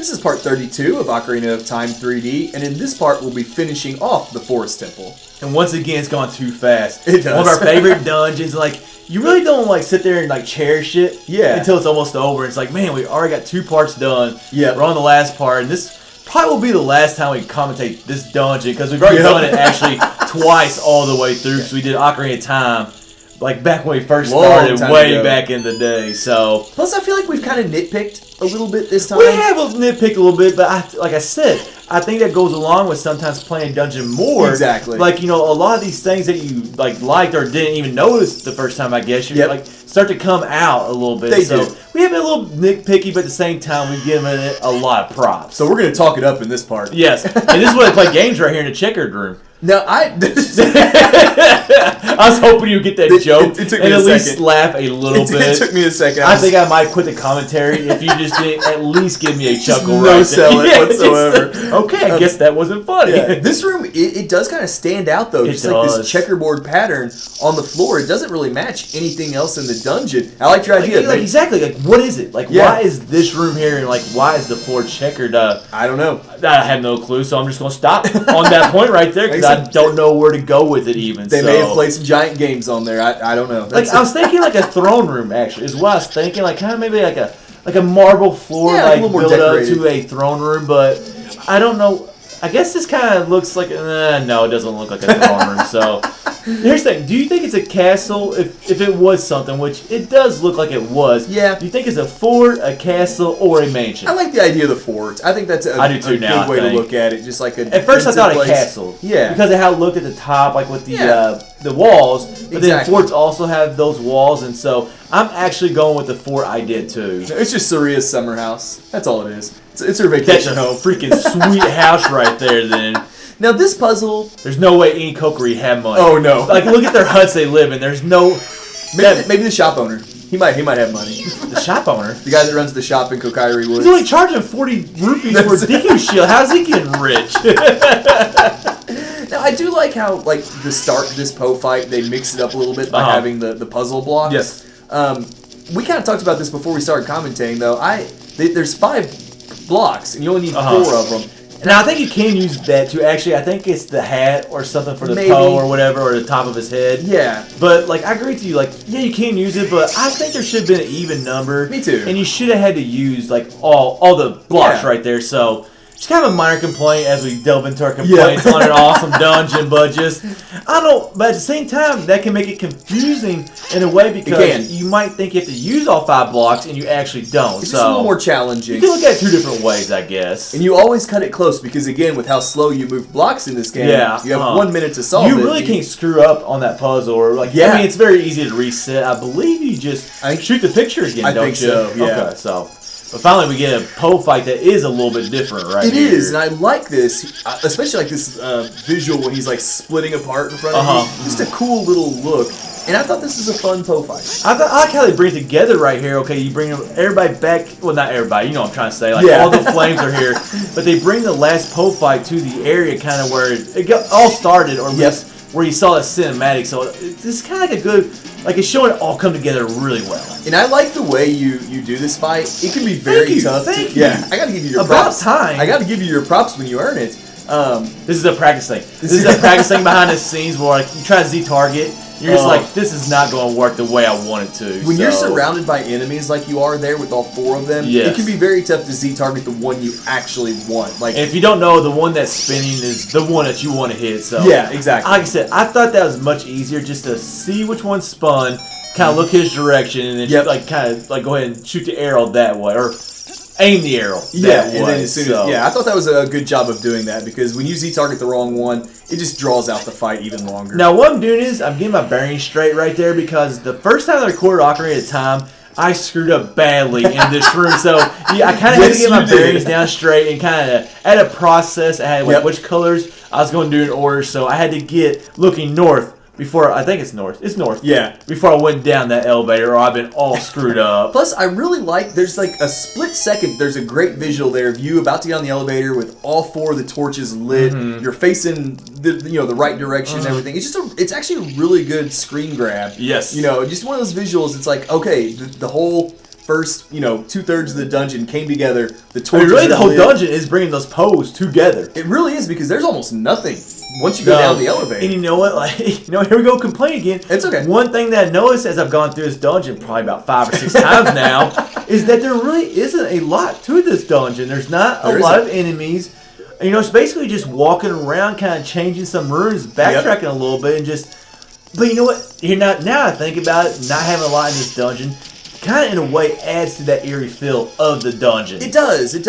This is part 32 of Ocarina of Time 3D, and in this part we'll be finishing off the Forest Temple. And once again, it's gone too fast. It does. One of our favorite dungeons, like, you really don't, like, sit there and, like, cherish it until it's almost over. It's like, man, we already got 2 parts done. Yeah. We're on the last part, and this probably will be the last time we commentate this dungeon, because we've already done it actually twice all the way through, because we did Ocarina of Time, like, back when we first started, way back in the day, so... Plus, I feel like we've kind of nitpicked a little bit this time. We have nitpicked a little bit, but like I said, I think that goes along with sometimes playing dungeon more. Exactly. Like, you know, a lot of these things that you liked or didn't even notice the first time, I guess, you like start to come out a little bit. They so do. we have been a little nitpicky, but at the same time, we've given it a lot of props. So we're going to talk it up in this part. Yes. And this is where they play games right here in the checkered room. No, I was hoping you would get that joke it took me and a at least second. laugh a little bit. It took me a second. I think I might quit the commentary if you just didn't at least give me a chuckle no right sell there. it whatsoever. Okay, I guess that wasn't funny. Yeah. This room, it does kind of stand out though. Just like this checkerboard pattern on the floor. It doesn't really match anything else in the dungeon. I like your idea. Exactly. Like, what is it? Like, why is this room here and, like, why is the floor checkered? I don't know. I have no clue, so I'm just going to stop on that point right there because I don't know where to go with it even. They may have played some giant games on there. I don't know. Like, I was thinking like a throne room, actually, is what I was thinking. Like, kind of maybe like a marble floor, like, built up to a throne room, but I don't know. I guess this kind of looks like... no, it doesn't look like a throne room, so... Here's the thing. Do you think it's a castle if it was something, which it does look like it was? Yeah. Do you think it's a fort, a castle, or a mansion? I like the idea of the fort. I think that's a good way to look at it. Just like a At first I thought a castle. Yeah. Because of how it looked at the top, like with the walls. But then forts also have those walls, and so I'm actually going with the fort I did too. It's just Saria's summer house. That's all it is. It's her vacation home. Freaking sweet house right there then. Now this puzzle... There's no way any Kokiri had money. Oh no. Like, look at their huts they live in. There's no... Maybe the shop owner. He might have money. The shop owner? The guy that runs the shop in Kokairi Woods. He's only charging 40 rupees for a Deku shield. How's he getting rich? Now, I do like how, like, the start of this Poe fight, they mix it up a little bit by having the puzzle blocks. Yes. We kind of talked about this before we started commentating, though. There's 5 blocks, and you only need 4 of them. Now, I think you can use that to actually, I think it's the hat or something for the Poe or whatever, or the top of his head. Yeah. But, like, I agree with you. Like, yeah, you can use it, but I think there should have been an even number. Me too. And you should have had to use, like, all the blocks right there. So, just kind of a minor complaint as we delve into our complaints on an awesome dungeon, but just, I don't know, but at the same time, that can make it confusing in a way because you might think you have to use all 5 blocks and you actually don't. It's just a little more challenging. You can look at it 2 different ways, I guess. And you always cut it close because, again, with how slow you move blocks in this game, you have 1 minute to solve it. You really can't screw up on that puzzle. Or I mean, it's very easy to reset. I believe you just shoot the picture again, don't you? I think so, yeah. Okay, so... But finally, we get a Poe fight that is a little bit different, right? It is, and I like this, especially like this visual when he's like splitting apart in front of you. Just a cool little look. And I thought this was a fun Poe fight. I like how they bring it together right here. Okay, you bring everybody back. Well, not everybody. You know what I'm trying to say. Like, all the flames are here. But they bring the last Poe fight to the area kind of where it all started, or at least where you saw the cinematic. So this is kind of like a good... Like, it's showing it all come together really well. And I like the way you do this fight. It can be very tough. Thank you. Yeah, I gotta give you your props. About time. I gotta give you your props when you earn it. This is a practice thing. This is a practice thing behind the scenes where, like, you try to Z-target. You're just like, this is not going to work the way I want it to. When you're surrounded by enemies like you are there with all 4 of them, it can be very tough to Z-target the one you actually want. Like, and if you don't know, the one that's spinning is the one that you want to hit. So yeah, exactly. Like I said, I thought that was much easier just to see which one spun, kind of look his direction, and then just, like, kind of like go ahead and shoot the arrow that way, or aim the arrow that way. And then as soon as, I thought that was a good job of doing that, because when you Z-target the wrong one, it just draws out the fight even longer. Now, what I'm doing is I'm getting my bearings straight right there, because the first time I recorded Ocarina of Time, I screwed up badly in this room. So I kind of had to get my bearings down straight and kind of had a process. I had which colors I was going to do in order. So I had to get looking north. Before, I think it's north. It's north. Yeah. Before I went down that elevator, or I've been all screwed up. Plus, I really like, there's like a split second, there's a great visual there of you about to get on the elevator with all 4 of the torches lit. You're facing the right direction and everything. It's just it's actually a really good screen grab. Yes. Just one of those visuals. It's like, okay, the whole first, 2/3 of the dungeon came together. The I torches mean, really, the whole lit. dungeon is bringing those Poes together. It really is, because there's almost nothing once you go down the elevator. And you know what? Like, here we go, complain again. It's okay. One thing that I noticed as I've gone through this dungeon probably about 5 or 6 times now is that there really isn't a lot to this dungeon. There's not a lot of enemies. It's basically just walking around, kind of changing some rooms, backtracking a little bit, and just. But you know what? Now I think about it, not having a lot in this dungeon, kind of in a way adds to that eerie feel of the dungeon. It does. It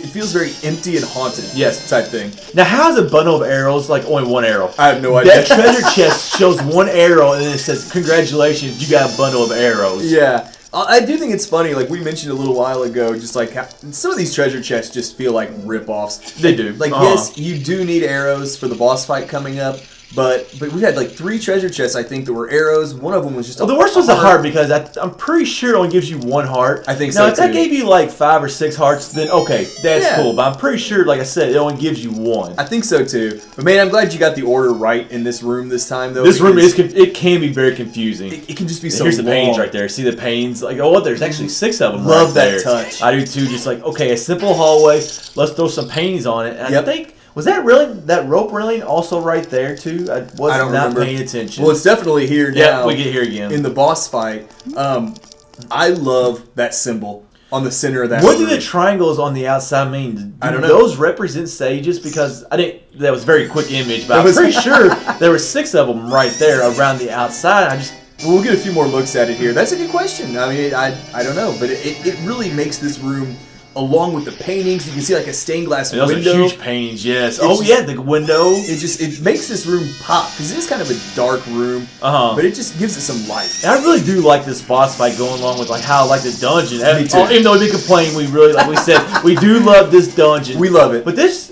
feels very empty and haunted. Yes, type thing. Now, how's a bundle of arrows like only one arrow? I have no idea. That treasure chest shows one arrow, and then it says, "Congratulations, you got a bundle of arrows." Yeah. I do think it's funny, like we mentioned a little while ago, just like how some of these treasure chests just feel like rip-offs. They do. Like, yes, you do need arrows for the boss fight coming up, but we had like 3 treasure chests, I think, that were arrows. One of them was just the worst was the heart, because I'm pretty sure it only gives you 1 heart. I think so, so, if that gave you like 5 or 6 hearts, then okay, that's cool. But I'm pretty sure, like I said, it only gives you 1. I think so, too. But, man, I'm glad you got the order right in this room this time, though. This room it can be very confusing. It can just be so Here's the long. panes right there. See the panes? Like, there's actually 6 of them Love right that there. touch. I do, too. Just like, okay, a simple hallway. Let's throw some panes on it. And I think... Was that rope railing also right there too? I was not remember. paying attention. Well, it's definitely here now. Yeah, we get here again. In the boss fight. I love that symbol on the center of that What room. do the triangles on the outside mean? I don't know. Those represent stages? Because that was a very quick image, but I'm pretty sure there were 6 of them right there around the outside. We'll get a few more looks at it here. That's a good question. I mean, I don't know, but it really makes this room, along with the paintings, you can see like a stained glass window. Those are huge paintings, yes. The window. It makes this room pop, because it is kind of a dark room, but it just gives it some life. And I really do like this boss fight going along with like how I like the dungeon. Me too. Even though we complain, we really, like we said, we do love this dungeon. We love it. But this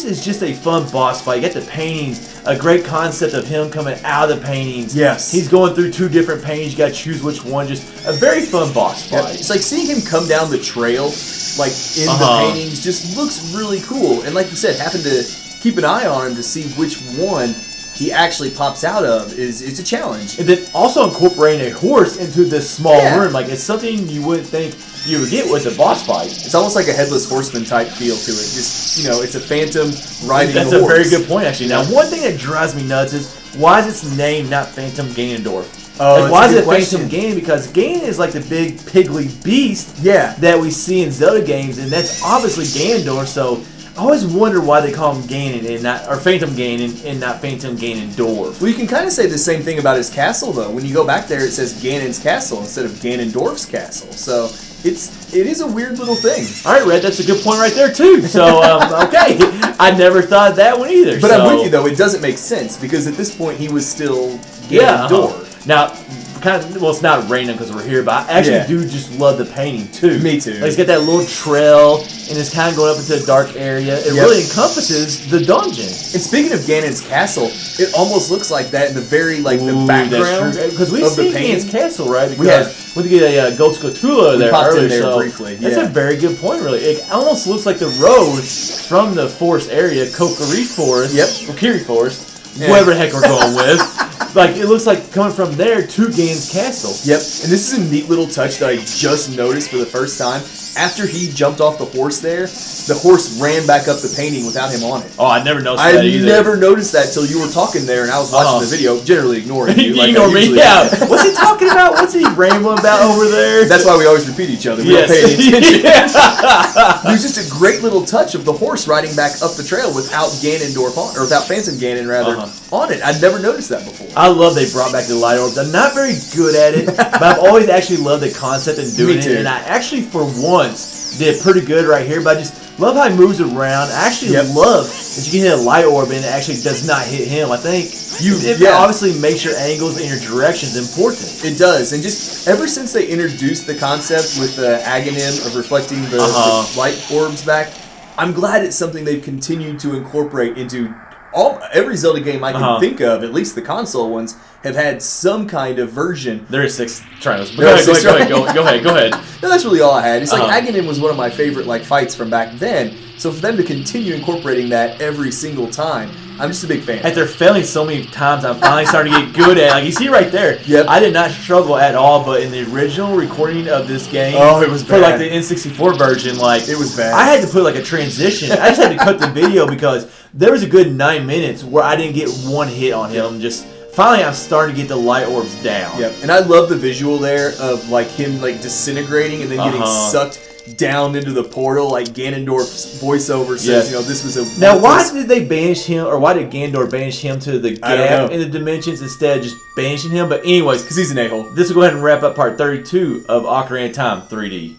is just a fun boss fight. You got the paintings, a great concept of him coming out of the paintings. Yes. He's going through 2 different paintings. You got to choose which one. Just a very fun boss fight. Yeah, it's like seeing him come down the trail, like in the paintings, just looks really cool. And like you said, having to keep an eye on him to see which one he actually pops out of it's a challenge. And then also incorporating a horse into this small room, like it's something you wouldn't think you would get with a boss fight. It's almost like a headless horseman type feel to it. Just it's a phantom riding That's a horse. a very good point, actually. Now, one thing that drives me nuts is why is its name not Phantom Ganondorf? Why is it Phantom Ganon? Because Ganon is like the big piggly beast that we see in Zelda games, and that's obviously Ganondorf. So I always wonder why they call him Ganon and not, or Phantom Ganon and not Phantom Ganondorf. Well, you can kind of say the same thing about his castle, though. When you go back there, it says Ganon's castle instead of Ganondorf's castle. So it is a weird little thing. All right, Red, that's a good point right there too. So okay, I never thought that one either. But I'm with you though. It doesn't make sense because at this point he was still Ganondorf. Now, it's not raining because we're here, but I actually do just love the painting too. Me too. Like, it's got that little trail, and it's kind of going up into a dark area. It really encompasses the dungeon. And speaking of Ganon's castle, it almost looks like that in the very the background because we've seen Ganon's castle, right? Because we get a Ghost Cthulhu there popped earlier, in there so briefly. That's a very good point, really. It almost looks like the road from the forest area, Kokiri Forest, Kokiri Forest, whatever the heck we're going with. Like, it looks like coming from there to Ganon's castle. Yep, and this is a neat little touch that I just noticed for the first time. After he jumped off the horse there, the horse ran back up the painting without him on it. Oh, I never noticed that either. I never noticed that till you were talking there and I was watching the video, generally ignoring you. You ignore me? Yeah. What's he talking about? What's he rambling about over there? That's why we always repeat each other. We don't pay any attention. It was just a great little touch of the horse riding back up the trail without Ganondorf on, or without Phantom Ganon rather, on it. I'd never noticed that before. I love they brought back the light orbs. I'm not very good at it, but I've always actually loved the concept and doing it. And I actually, for once, did pretty good right here, but I just love how he moves around. I actually love that you can hit a light orb and it actually does not hit him. I think it obviously makes your angles and your directions important. It does, and just ever since they introduced the concept with the Aghanim of reflecting the light orbs back, I'm glad it's something they've continued to incorporate into every Zelda game I can think of, at least the console ones, have had some kind of version. There are 6 trials. Go ahead. No, that's really all I had. It's like Aghanim was one of my favorite fights from back then. So for them to continue incorporating that every single time, I'm just a big fan. After failing so many times, I'm finally starting to get good at it. Like, you see right there, Yep. I did not struggle at all, but in the original recording of this game, it was bad. For like the N64 version, like, it was bad. I had to put like a transition. I just had to cut the video because there was a good 9 minutes where I didn't get one hit on him. Just finally, I'm starting to get the light orbs down. Yep, and I love the visual there of like him like disintegrating and then getting sucked down into the portal, like Ganondorf's voiceover says, this was a... Now, why did they banish him, or why did Ganondorf banish him to the gap in the dimensions instead of just banishing him? But anyways... Because he's an a-hole. This will go ahead and wrap up part 32 of Ocarina of Time 3D.